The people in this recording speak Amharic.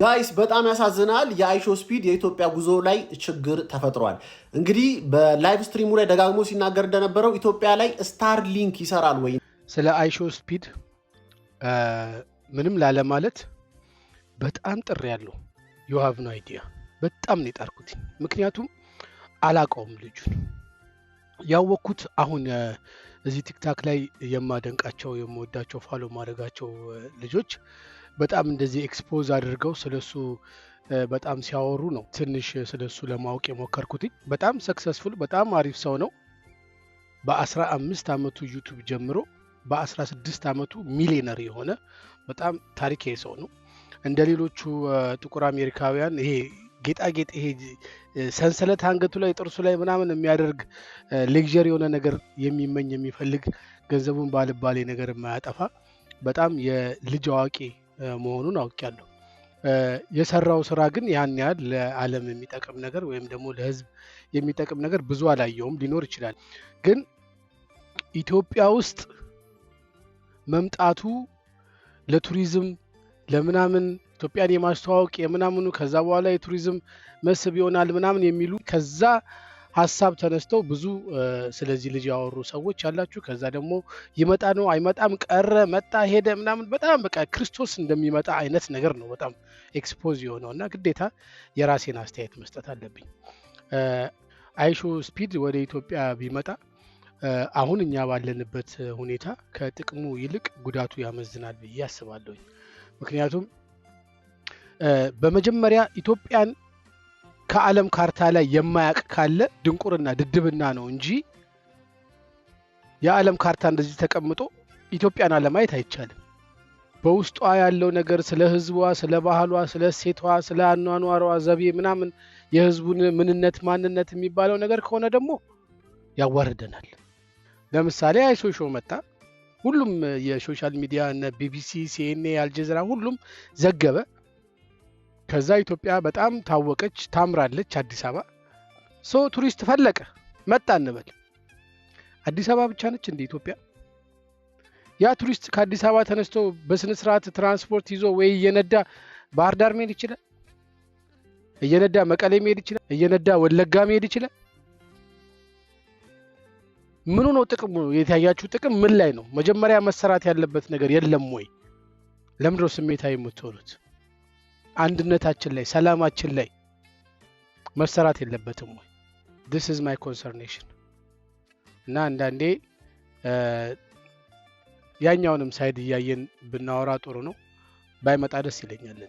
ጋይስ በጣም ያሳዝናል። የአይሾ ስፒድ የኢትዮጵያ ጉዞ ላይ ችግር ተፈጥሯል። እንግዲህ በላይቭ ስትሪሙ ላይ ደጋግሞ ሲናገር እንደነበረው ኢትዮጵያ ላይ ስታር ሊንክ ይሰራል ወይ? ስለ አይሾ ስፒድ ምንም ላለማለት በጣም ጥሪ ያለው ዩ ሃቭ ኖ አይዲያ። በጣም ነው የጣርኩት። ምክንያቱም አላቀውም ልጁን ያወቅኩት አሁን እዚህ ቲክታክ ላይ የማደንቃቸው የምወዳቸው ፋሎ ማድረጋቸው ልጆች በጣም እንደዚህ ኤክስፖዝ አድርገው ስለሱ በጣም ሲያወሩ ነው ትንሽ ስለሱ ለማወቅ የሞከርኩት። በጣም ሰክሰስፉል በጣም አሪፍ ሰው ነው። በ15 አመቱ ዩቲዩብ ጀምሮ በ16 አመቱ ሚሊዮነር የሆነ በጣም ታሪካዊ ሰው ነው። እንደሌሎቹ ጥቁር አሜሪካውያን ይሄ ጌጣጌጥ ይሄ ሰንሰለት አንገቱ ላይ ጥርሱ ላይ ምናምን የሚያደርግ ሌክዠሪ የሆነ ነገር የሚመኝ የሚፈልግ ገንዘቡን ባልባሌ ነገር የማያጠፋ በጣም የልጅ አዋቂ መሆኑን አውቄያለሁ። የሰራው ስራ ግን ያን ያህል ለዓለም የሚጠቅም ነገር ወይም ደግሞ ለህዝብ የሚጠቅም ነገር ብዙ አላየውም። ሊኖር ይችላል፣ ግን ኢትዮጵያ ውስጥ መምጣቱ ለቱሪዝም ለምናምን ኢትዮጵያን የማስተዋወቅ የምናምኑ ከዛ በኋላ የቱሪዝም መስህብ ይሆናል ምናምን የሚሉ ከዛ ሐሳብ ተነስተው ብዙ ስለዚህ ልጅ ያወሩ ሰዎች ያላችሁ። ከዛ ደግሞ ይመጣ ነው አይመጣም ቀረ መጣ ሄደ ምናምን በጣም በቃ ክርስቶስ እንደሚመጣ አይነት ነገር ነው በጣም ኤክስፖዝ የሆነውና ግዴታ የራሴን አስተያየት መስጠት አለብኝ። አይሾ ስፒድ ወደ ኢትዮጵያ ቢመጣ አሁን እኛ ባለንበት ሁኔታ ከጥቅሙ ይልቅ ጉዳቱ ያመዝናል ብዬ አስባለሁ። ምክንያቱም በመጀመሪያ ኢትዮጵያን ከዓለም ካርታ ላይ የማያቅ ካለ ድንቁርና ድድብና ነው እንጂ የዓለም ካርታ እንደዚህ ተቀምጦ ኢትዮጵያን አለማየት አይቻልም። በውስጧ ያለው ነገር ስለ ህዝቧ፣ ስለ ባህሏ፣ ስለ ሴቷ፣ ስለ አኗኗሯ ዘቤ ምናምን የህዝቡን ምንነት ማንነት የሚባለው ነገር ከሆነ ደግሞ ያዋርደናል። ለምሳሌ አይሾ ሾው መጣ፣ ሁሉም የሶሻል ሚዲያ እነ ቢቢሲ፣ ሲኤንኤ፣ አልጀዚራ ሁሉም ዘገበ። ከዛ ኢትዮጵያ በጣም ታወቀች፣ ታምራለች። አዲስ አበባ ሰው ቱሪስት ፈለቀ መጣ እንበል። አዲስ አበባ ብቻ ነች እንደ ኢትዮጵያ? ያ ቱሪስት ከአዲስ አበባ ተነስቶ በስነ ስርዓት ትራንስፖርት ይዞ ወይ እየነዳ ባህር ዳር መሄድ ይችላል፣ እየነዳ መቀሌ መሄድ ይችላል፣ እየነዳ ወለጋ መሄድ ይችላል። ምኑ ነው ጥቅሙ? የታያችሁ ጥቅም ምን ላይ ነው? መጀመሪያ መሰራት ያለበት ነገር የለም ወይ? ለምንድን ነው ስሜታዊ የምትሆኑት? አንድነታችን ላይ ሰላማችን ላይ መሰራት የለበትም ወይ? this is my concernation። እና አንዳንዴ ያኛውንም ሳይድ እያየን ብናወራ ጥሩ ነው። ባይመጣ ደስ ይለኛል።